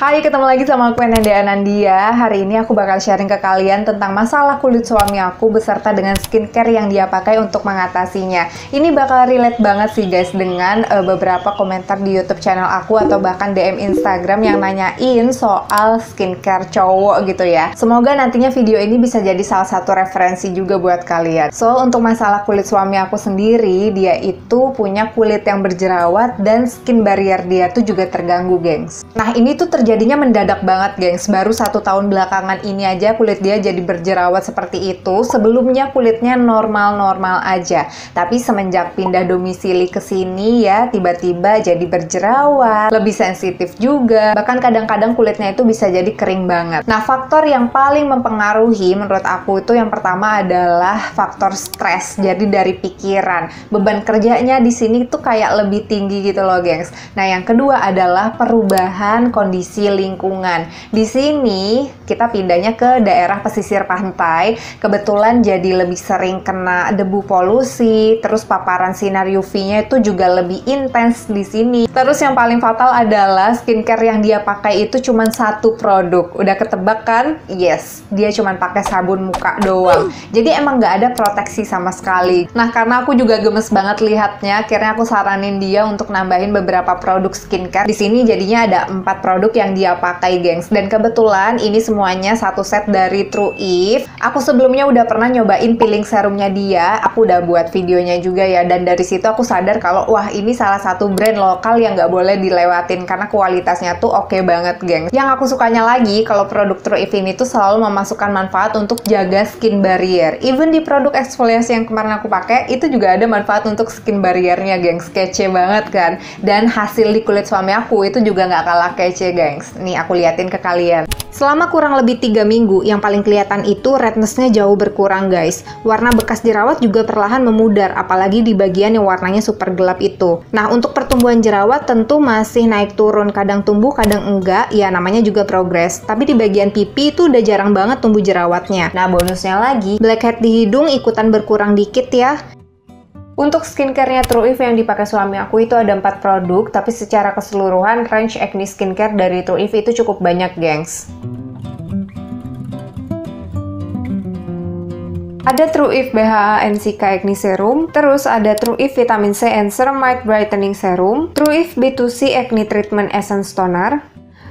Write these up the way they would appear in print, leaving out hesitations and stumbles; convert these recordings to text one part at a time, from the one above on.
Hai, ketemu lagi sama aku Ananda Anandia. Hari ini aku bakal sharing ke kalian tentang masalah kulit suami aku beserta dengan skincare yang dia pakai untuk mengatasinya. Ini bakal relate banget sih guys dengan beberapa komentar di YouTube channel aku atau bahkan DM Instagram yang nanyain soal skincare cowok gitu ya. Semoga nantinya video ini bisa jadi salah satu referensi juga buat kalian. So, untuk masalah kulit suami aku sendiri, dia itu punya kulit yang berjerawat dan skin barrier dia tuh juga terganggu, gengs. Nah, ini tuh terjadinya mendadak banget, gengs. Baru 1 tahun belakangan ini aja kulit dia jadi berjerawat seperti itu. Sebelumnya kulitnya normal-normal aja. Tapi semenjak pindah domisili ke sini ya, tiba-tiba jadi berjerawat, lebih sensitif juga. Bahkan kadang-kadang kulitnya itu bisa jadi kering banget. Nah, faktor yang paling mempengaruhi menurut aku itu yang pertama adalah faktor stres. Jadi dari pikiran. Beban kerjanya di sini tuh kayak lebih tinggi gitu loh, gengs. Nah, yang kedua adalah perubahan kondisi lingkungan. Di sini kita pindahnya ke daerah pesisir pantai. Kebetulan jadi lebih sering kena debu polusi, terus paparan sinar UV-nya itu juga lebih intens di sini. Terus yang paling fatal adalah skincare yang dia pakai itu cuma 1 produk. Udah ketebak kan? Yes, dia cuma pakai sabun muka doang. Jadi emang nggak ada proteksi sama sekali. Nah, karena aku juga gemes banget lihatnya, akhirnya aku saranin dia untuk nambahin beberapa produk skincare. Di sini jadinya ada 4 produk yang dia pakai, gengs. Dan kebetulan ini semuanya satu set dari True If. Aku sebelumnya udah pernah nyobain peeling serumnya dia. Aku udah buat videonya juga ya. Dan dari situ aku sadar kalau wah, ini salah satu brand lokal yang nggak boleh dilewatin karena kualitasnya tuh oke banget, gengs. Yang aku sukanya lagi kalau produk True If ini tuh selalu memasukkan manfaat untuk jaga skin barrier. Even di produk eksfoliasi yang kemarin aku pakai itu juga ada manfaat untuk skin barriernya, gengs. Kece banget kan? Dan hasil di kulit suami aku itu juga nggak kalah kece, gengs. Nih aku liatin ke kalian. Selama kurang lebih 3 minggu, yang paling kelihatan itu redness-nya jauh berkurang, guys. Warna bekas jerawat juga perlahan memudar, apalagi di bagian yang warnanya super gelap itu. Nah, untuk pertumbuhan jerawat tentu masih naik turun, kadang tumbuh, kadang enggak, ya namanya juga progres. Tapi di bagian pipi itu udah jarang banget tumbuh jerawatnya. Nah, bonusnya lagi, blackhead di hidung ikutan berkurang dikit ya. Untuk skincare-nya True If yang dipakai suami aku itu ada 4 produk, tapi secara keseluruhan range acne skincare dari True If itu cukup banyak, gengs. Ada True If BHA NCK Acne Serum, terus ada True If Vitamin C and Ceramide Brightening Serum, True If B2C Acne Treatment Essence Toner,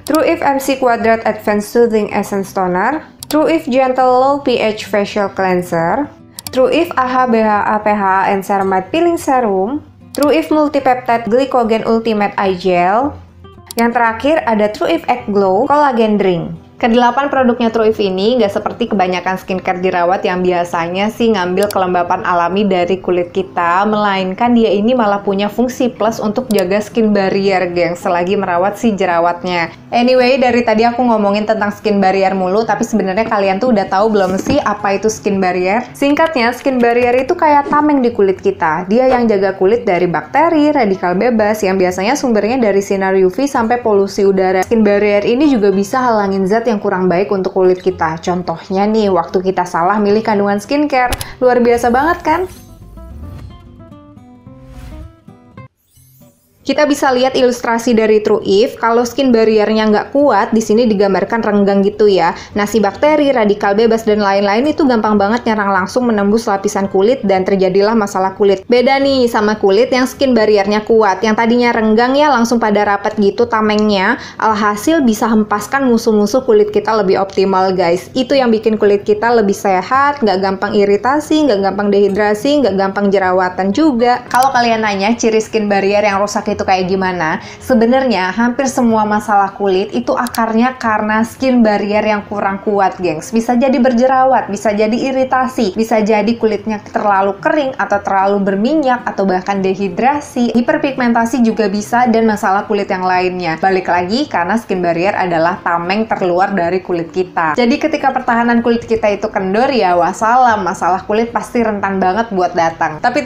True If MC Quadrat Advanced Soothing Essence Toner, True If Gentle Low pH Facial Cleanser, True If AHA BHA PHA and Ceramide Peeling Serum, True If Multipeptide Glycogen Ultimate Eye Gel. Yang terakhir ada True If Egg Glow Collagen Drink. Ke-8 produknya True If ini nggak seperti kebanyakan skincare jerawat yang biasanya sih ngambil kelembapan alami dari kulit kita, melainkan dia ini malah punya fungsi plus untuk jaga skin barrier, gengs, selagi merawat si jerawatnya. Anyway, dari tadi aku ngomongin tentang skin barrier mulu, tapi sebenarnya kalian tuh udah tahu belum sih apa itu skin barrier? Singkatnya, skin barrier itu kayak tameng di kulit kita. Dia yang jaga kulit dari bakteri, radikal bebas, yang biasanya sumbernya dari sinar UV sampai polusi udara. Skin barrier ini juga bisa halangin zat yang kurang baik untuk kulit kita. Contohnya nih, waktu kita salah milih kandungan skincare. Luar biasa banget kan? Kita bisa lihat ilustrasi dari True If. Kalau skin barriernya nggak kuat, di sini digambarkan renggang gitu ya. Nah, si bakteri, radikal bebas, dan lain-lain itu gampang banget nyerang langsung menembus lapisan kulit dan terjadilah masalah kulit. Beda nih sama kulit yang skin barriernya kuat. Yang tadinya renggang ya langsung pada rapat gitu tamengnya. Alhasil bisa hempaskan musuh-musuh kulit kita lebih optimal, guys. Itu yang bikin kulit kita lebih sehat, nggak gampang iritasi, nggak gampang dehidrasi, nggak gampang jerawatan juga. Kalau kalian nanya ciri skin barrier yang rusak itu kayak gimana? Sebenarnya hampir semua masalah kulit itu akarnya karena skin barrier yang kurang kuat, gengs. Bisa jadi berjerawat, bisa jadi iritasi, bisa jadi kulitnya terlalu kering atau terlalu berminyak atau bahkan dehidrasi, hiperpigmentasi juga bisa, dan masalah kulit yang lainnya. Balik lagi karena skin barrier adalah tameng terluar dari kulit kita. Jadi ketika pertahanan kulit kita itu kendor ya wassalam, masalah kulit pasti rentan banget buat datang. Tapi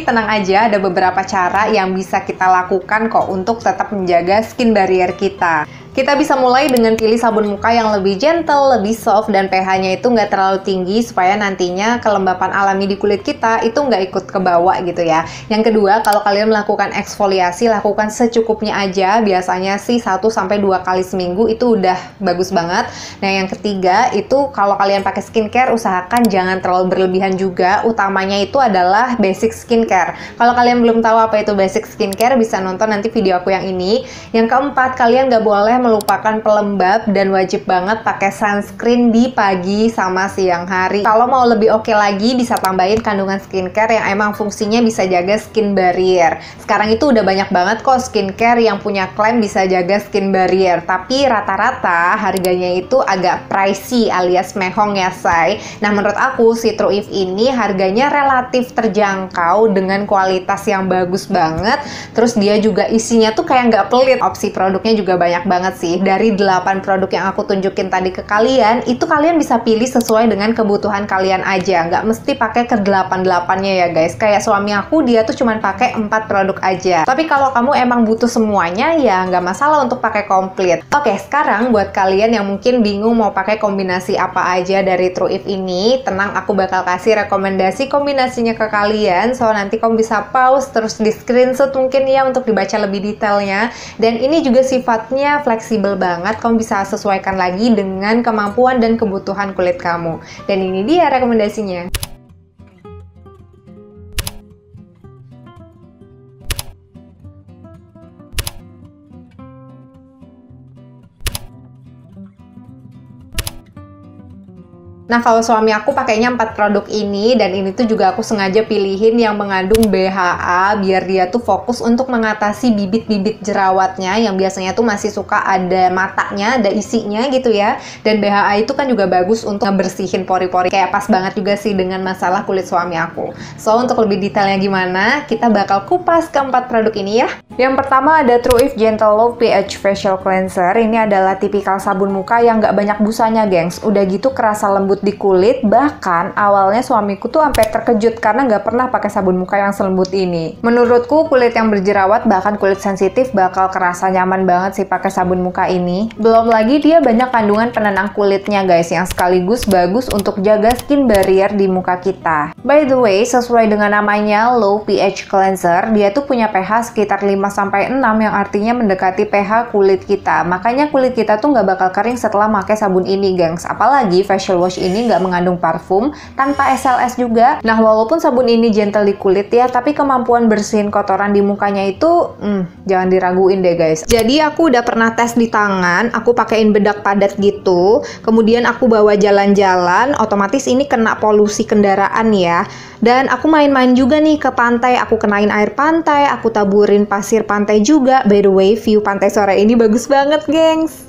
tenang aja, ada beberapa cara yang bisa kita lakukan kok untuk tetap menjaga skin barrier kita. Kita bisa mulai dengan pilih sabun muka yang lebih gentle, lebih soft, dan pH-nya itu nggak terlalu tinggi supaya nantinya kelembapan alami di kulit kita itu nggak ikut ke bawah gitu ya. Yang kedua, kalau kalian melakukan eksfoliasi, lakukan secukupnya aja. Biasanya sih 1-2 kali seminggu itu udah bagus banget. Nah, yang ketiga itu kalau kalian pakai skincare, usahakan jangan terlalu berlebihan juga. Utamanya itu adalah basic skincare. Kalau kalian belum tahu apa itu basic skincare, bisa nonton nanti video aku yang ini. Yang keempat, kalian nggak boleh melupakan pelembab dan wajib banget pakai sunscreen di pagi sama siang hari. Kalau mau lebih oke lagi, bisa tambahin kandungan skincare yang emang fungsinya bisa jaga skin barrier. Sekarang itu udah banyak banget kok skincare yang punya klaim bisa jaga skin barrier, tapi rata-rata harganya itu agak pricey alias mehong ya say. Nah, menurut aku si True If ini harganya relatif terjangkau dengan kualitas yang bagus banget. Terus dia juga isinya tuh kayak nggak pelit. Opsi produknya juga banyak banget sih. Dari 8 produk yang aku tunjukin tadi ke kalian, itu kalian bisa pilih sesuai dengan kebutuhan kalian aja. Nggak mesti pakai ke 8-8-nya ya guys. Kayak suami aku, dia tuh cuman pakai 4 produk aja. Tapi kalau kamu emang butuh semuanya, ya nggak masalah untuk pakai komplit. Oke, sekarang buat kalian yang mungkin bingung mau pakai kombinasi apa aja dari True If ini, tenang, aku bakal kasih rekomendasi kombinasinya ke kalian. So, nanti kamu bisa pause, terus di screenshot mungkin ya untuk dibaca lebih detailnya. Dan ini juga sifatnya fleksibel banget, kamu bisa sesuaikan lagi dengan kemampuan dan kebutuhan kulit kamu. Dan ini dia rekomendasinya. Nah, kalau suami aku pakainya 4 produk ini, dan ini tuh juga aku sengaja pilihin yang mengandung BHA biar dia tuh fokus untuk mengatasi bibit-bibit jerawatnya yang biasanya tuh masih suka ada matanya, ada isinya gitu ya. Dan BHA itu kan juga bagus untuk ngebersihin pori-pori, kayak pas banget juga sih dengan masalah kulit suami aku. So, untuk lebih detailnya gimana, kita bakal kupas ke-4 produk ini ya. Yang pertama ada True If Gentle Low pH Facial Cleanser. Ini adalah tipikal sabun muka yang nggak banyak busanya, gengs. Udah gitu kerasa lembut di kulit, bahkan awalnya suamiku tuh sampai terkejut karena nggak pernah pakai sabun muka yang selembut ini. Menurutku kulit yang berjerawat bahkan kulit sensitif bakal kerasa nyaman banget sih pakai sabun muka ini. Belum lagi dia banyak kandungan penenang kulitnya guys, yang sekaligus bagus untuk jaga skin barrier di muka kita. By the way, sesuai dengan namanya Low pH Cleanser, dia tuh punya pH sekitar 5-6 yang artinya mendekati pH kulit kita. Makanya kulit kita tuh nggak bakal kering setelah pakai sabun ini, gengs. Apalagi facial wash ini nggak mengandung parfum, tanpa SLS juga. Nah, walaupun sabun ini gentle di kulit ya, tapi kemampuan bersihin kotoran di mukanya itu jangan diraguin deh guys. Jadi aku udah pernah tes di tangan, aku pakein bedak padat gitu, kemudian aku bawa jalan-jalan, otomatis ini kena polusi kendaraan ya. Dan aku main-main juga nih ke pantai, aku kenain air pantai, aku taburin pasir pantai juga. By the way, view pantai sore ini bagus banget, gengs.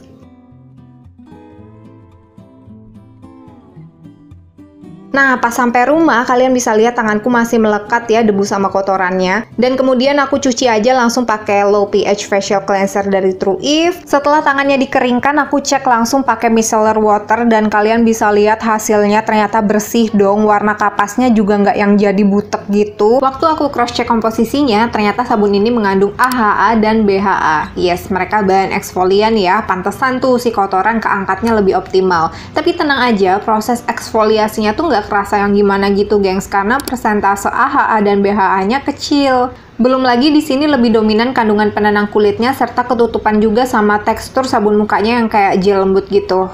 Nah, pas sampai rumah, kalian bisa lihat tanganku masih melekat ya debu sama kotorannya. Dan kemudian aku cuci aja langsung pakai Low pH Facial Cleanser dari True If. Setelah tangannya dikeringkan, aku cek langsung pakai micellar water. Dan kalian bisa lihat hasilnya ternyata bersih dong. Warna kapasnya juga nggak yang jadi butek gitu. Waktu aku cross check komposisinya, ternyata sabun ini mengandung AHA dan BHA. Yes, mereka bahan eksfolian ya. Pantesan tuh si kotoran keangkatnya lebih optimal. Tapi tenang aja, proses eksfoliasinya tuh nggak kerasa yang gimana gitu, gengs, karena persentase AHA dan BHA-nya kecil. Belum lagi di sini lebih dominan kandungan penenang kulitnya serta ketutupan juga sama tekstur sabun mukanya yang kayak gel lembut gitu.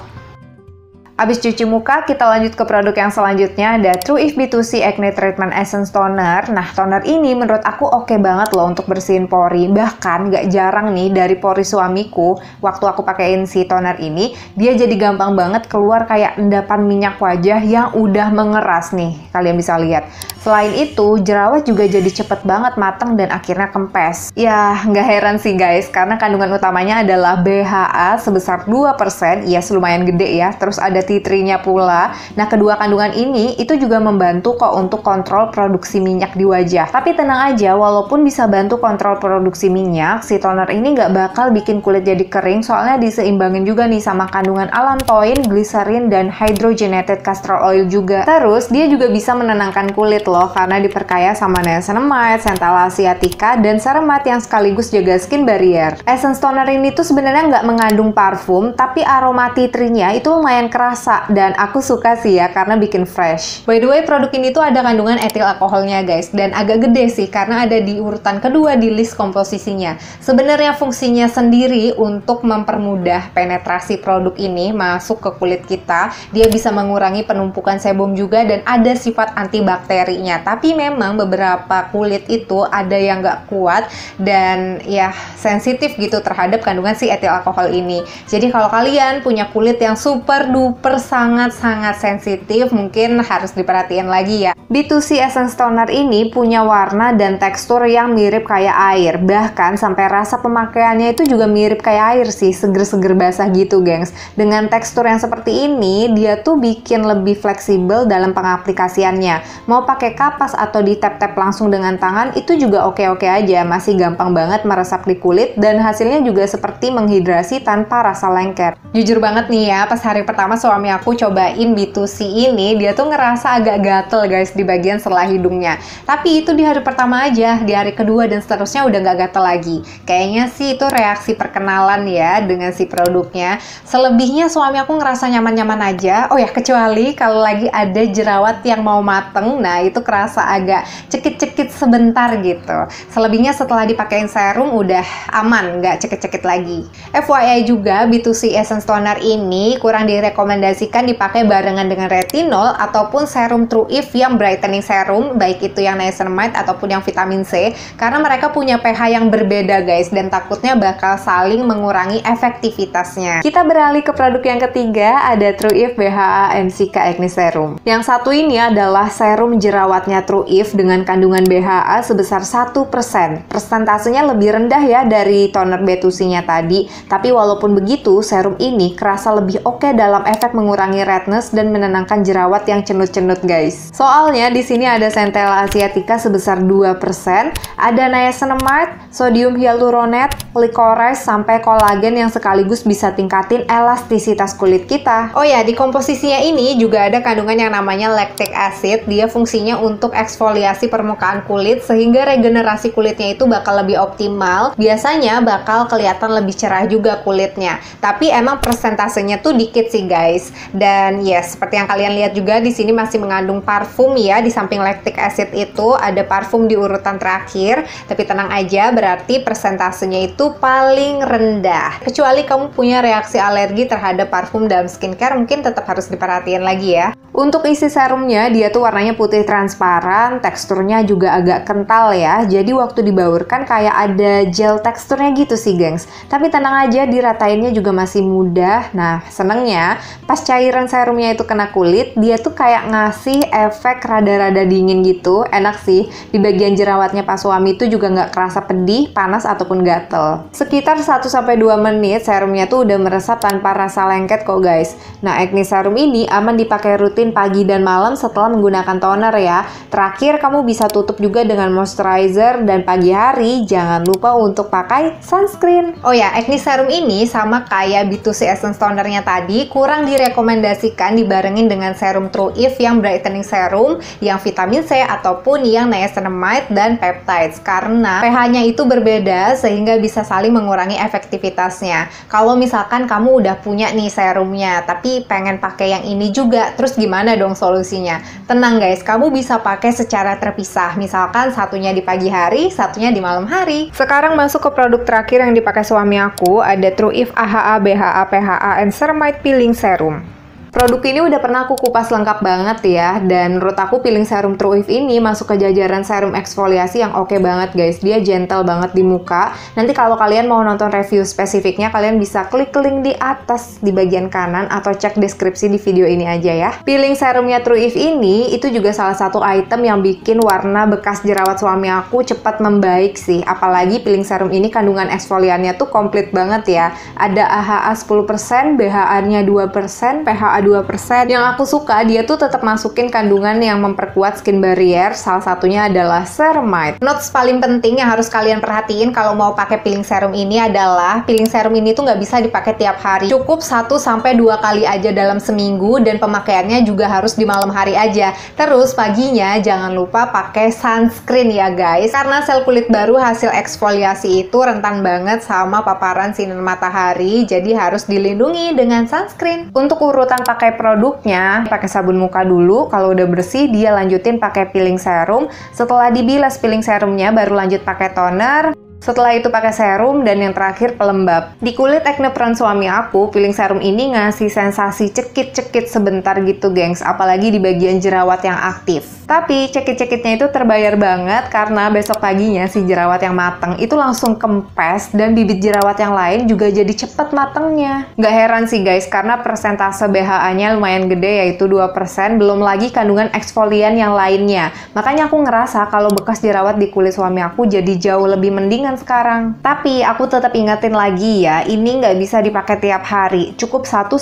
Abis cuci muka, kita lanjut ke produk yang selanjutnya, ada True If B2C Acne Treatment Essence Toner. Nah, toner ini menurut aku oke banget loh untuk bersihin pori. Bahkan gak jarang nih dari pori suamiku, waktu aku pakein si toner ini, dia jadi gampang banget keluar kayak endapan minyak wajah yang udah mengeras nih. Kalian bisa lihat. Selain itu, jerawat juga jadi cepet banget mateng dan akhirnya kempes. Ya, nggak heran sih guys, karena kandungan utamanya adalah BHA sebesar 2%, ya lumayan gede ya. Terus ada tea tree-nya pula. Nah, kedua kandungan ini itu juga membantu kok untuk kontrol produksi minyak di wajah. Tapi tenang aja, walaupun bisa bantu kontrol produksi minyak, si toner ini nggak bakal bikin kulit jadi kering, soalnya diseimbangin juga nih sama kandungan allantoin, glycerin, dan hydrogenated castor oil juga. Terus, dia juga bisa menenangkan kulit loh, karena diperkaya sama niacinamide, centella asiatica, dan ceramide yang sekaligus jaga skin barrier. Essence toner ini tuh sebenarnya nggak mengandung parfum, tapi aroma tea tree-nya itu lumayan kerasa, dan aku suka sih ya, karena bikin fresh. By the way, produk ini tuh ada kandungan etil alkoholnya guys, dan agak gede sih, karena ada di urutan kedua di list komposisinya. Sebenarnya fungsinya sendiri untuk mempermudah penetrasi produk ini masuk ke kulit kita. Dia bisa mengurangi penumpukan sebum juga, dan ada sifat antibakterinya. Tapi memang beberapa kulit itu ada yang nggak kuat, dan ya sensitif gitu terhadap kandungan si etil alkohol ini. Jadi kalau kalian punya kulit yang super duper sangat-sangat sensitif, mungkin harus diperhatiin lagi ya. B2C Essence Toner ini punya warna dan tekstur yang mirip kayak air. Bahkan sampai rasa pemakaiannya itu juga mirip kayak air sih, seger-seger basah gitu gengs. Dengan tekstur yang seperti ini, dia tuh bikin lebih fleksibel dalam pengaplikasiannya. Mau pakai kapas atau di tap-tap langsung dengan tangan, itu juga oke-oke aja. Masih gampang banget meresap di kulit, dan hasilnya juga seperti menghidrasi tanpa rasa lengket. Jujur banget nih ya, pas hari pertama suami aku cobain B2C ini, dia tuh ngerasa agak gatel guys di bagian selah hidungnya. Tapi itu di hari pertama aja, di hari kedua dan seterusnya udah nggak gatel lagi. Kayaknya sih itu reaksi perkenalan ya dengan si produknya. Selebihnya suami aku ngerasa nyaman-nyaman aja. Oh ya, kecuali kalau lagi ada jerawat yang mau mateng, nah itu kerasa agak cekit-cekit sebentar gitu. Selebihnya setelah dipakein serum udah aman, nggak cekit-cekit lagi. FYI juga, B2C Essence Toner ini kurang direkomendasikan dipakai barengan dengan retinol ataupun serum True If yang brightening serum, baik itu yang niacinamide ataupun yang vitamin C, karena mereka punya pH yang berbeda guys, dan takutnya bakal saling mengurangi efektivitasnya. Kita beralih ke produk yang ketiga, ada True If BHA MCK Acne Serum. Yang satu ini adalah serum jerawatnya True If dengan kandungan BHA sebesar 1%. Persentasenya lebih rendah ya dari toner B2C-nya tadi, tapi walaupun begitu, serum ini kerasa lebih oke dalam efek mengurangi redness dan menenangkan jerawat yang cenut-cenut guys. Soalnya di sini ada centella asiatica sebesar 2%, ada niacinamide, sodium hyaluronate, licorice, sampai kolagen yang sekaligus bisa tingkatin elastisitas kulit kita. Oh ya, di komposisinya ini juga ada kandungan yang namanya lactic acid. Dia fungsinya untuk eksfoliasi permukaan kulit sehingga regenerasi kulitnya itu bakal lebih optimal. Biasanya bakal kelihatan lebih cerah juga kulitnya. Tapi emang persentasenya tuh dikit sih guys. Dan yes, seperti yang kalian lihat juga di sini masih mengandung parfum ya. Di samping lactic acid itu ada parfum di urutan terakhir. Tapi tenang aja, berarti persentasenya itu paling rendah. Kecuali kamu punya reaksi alergi terhadap parfum dalam skincare, mungkin tetap harus diperhatiin lagi ya. Untuk isi serumnya, dia tuh warnanya putih transparan, teksturnya juga agak kental ya. Jadi waktu dibaurkan kayak ada gel teksturnya gitu sih gengs. Tapi tenang aja, diratainnya juga masih mudah. Nah, senengnya pas cairan serumnya itu kena kulit, dia tuh kayak ngasih efek rada-rada dingin gitu. Enak sih. Di bagian jerawatnya pas suami itu juga nggak kerasa pedih, panas, ataupun gatel. Sekitar 1-2 menit serumnya tuh udah meresap tanpa rasa lengket kok guys. Nah, acne serum ini aman dipakai rutin pagi dan malam setelah menggunakan toner ya. Terakhir, kamu bisa tutup juga dengan moisturizer, dan pagi hari jangan lupa untuk pakai sunscreen. Oh ya, acne serum ini sama kayak B2C Essence Tonernya tadi, kurang direkomendasikan dibarengin dengan serum True If yang brightening serum, yang vitamin C ataupun yang niacinamide dan peptides, karena pH-nya itu berbeda sehingga bisa saling mengurangi efektivitasnya. Kalau misalkan kamu udah punya nih serumnya, tapi pengen pakai yang ini juga, terus gimana dong solusinya? Tenang guys, kamu bisa pakai secara terpisah. Misalkan satunya di pagi hari, satunya di malam hari. Sekarang masuk ke produk terakhir yang dipakai suami aku, ada True If AHA BHA PHA and Ceramide Peeling Serum. Produk ini udah pernah aku kupas lengkap banget ya, dan menurut aku peeling serum True If ini masuk ke jajaran serum eksfoliasi yang oke banget guys. Dia gentle banget di muka. Nanti kalau kalian mau nonton review spesifiknya, kalian bisa klik link di atas di bagian kanan atau cek deskripsi di video ini aja ya. Peeling serumnya True If ini itu juga salah satu item yang bikin warna bekas jerawat suami aku cepat membaik sih. Apalagi peeling serum ini kandungan eksfoliannya tuh komplit banget ya. Ada AHA 10%, BHA-nya 2%, PHA 2%. Yang aku suka, dia tuh tetap masukin kandungan yang memperkuat skin barrier, salah satunya adalah ceramide. Notes paling penting yang harus kalian perhatiin kalau mau pakai peeling serum ini adalah peeling serum ini tuh nggak bisa dipakai tiap hari. Cukup 1-2 kali aja dalam seminggu, dan pemakaiannya juga harus di malam hari aja. Terus paginya jangan lupa pakai sunscreen ya guys, karena sel kulit baru hasil eksfoliasi itu rentan banget sama paparan sinar matahari, jadi harus dilindungi dengan sunscreen. Untuk urutan pakai produknya, pakai sabun muka dulu, kalau udah bersih dia lanjutin pakai peeling serum. Setelah dibilas peeling serumnya baru lanjut pakai toner. Setelah itu pakai serum, dan yang terakhir pelembab. Di kulit acne prone suami aku, peeling serum ini ngasih sensasi cekit-cekit sebentar gitu gengs, apalagi di bagian jerawat yang aktif. Tapi cekit-cekitnya itu terbayar banget karena besok paginya si jerawat yang mateng itu langsung kempes, dan bibit jerawat yang lain juga jadi cepet matengnya. Gak heran sih guys, karena persentase BHA-nya lumayan gede, yaitu 2%, belum lagi kandungan eksfolian yang lainnya. Makanya aku ngerasa kalau bekas jerawat di kulit suami aku jadi jauh lebih mendingan sekarang. Tapi aku tetap ingetin lagi ya, ini nggak bisa dipakai tiap hari, cukup 1-2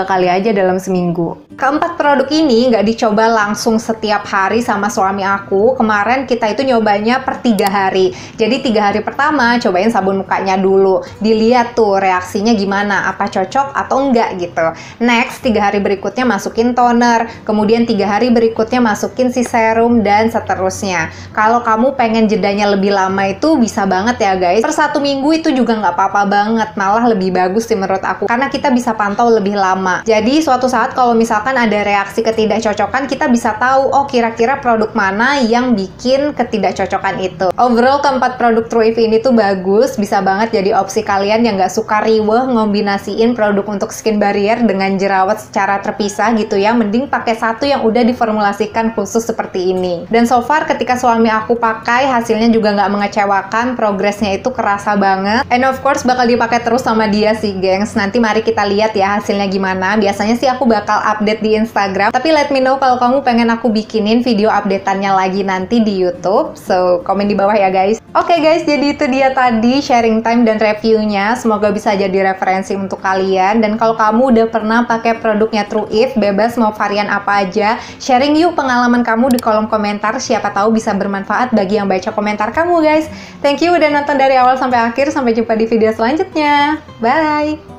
kali aja dalam seminggu. Keempat produk ini nggak dicoba langsung setiap hari sama suami aku. Kemarin kita itu nyobanya per 3 hari. Jadi 3 hari pertama cobain sabun mukanya dulu, dilihat tuh reaksinya gimana, apa cocok atau enggak gitu. Next 3 hari berikutnya masukin toner, kemudian 3 hari berikutnya masukin si serum, dan seterusnya. Kalau kamu pengen jedanya lebih lama itu bisa banget ya guys. Per 1 minggu itu juga nggak apa-apa banget, malah lebih bagus sih menurut aku, karena kita bisa pantau lebih lama. Jadi suatu saat kalau misalkan ada reaksi ketidakcocokan, kita bisa tahu oh kira-kira produk mana yang bikin ketidakcocokan itu. Overall keempat produk Trueave ini tuh bagus, bisa banget jadi opsi kalian yang nggak suka riweh ngombinasiin produk untuk skin barrier dengan jerawat secara terpisah gitu ya. Mending pakai satu yang udah diformulasikan khusus seperti ini. Dan so far ketika suami aku pakai, hasilnya juga nggak mengecewakan, progresnya itu kerasa banget. And of course bakal dipakai terus sama dia sih gengs. Nanti mari kita lihat ya hasilnya gimana. Biasanya sih aku bakal update di Instagram, tapi let me know kalau kamu pengen aku bikinin video updateannya lagi nanti di YouTube. So komen di bawah ya guys. Oke guys, jadi itu dia tadi sharing time dan reviewnya. Semoga bisa jadi referensi untuk kalian. Dan kalau kamu udah pernah pakai produknya Trueave, bebas mau varian apa aja, sharing yuk pengalaman kamu di kolom komentar. Siapa tahu bisa bermanfaat bagi yang baca komentar kamu guys. Thank you udah nonton dari awal sampai akhir. Sampai jumpa di video selanjutnya. Bye!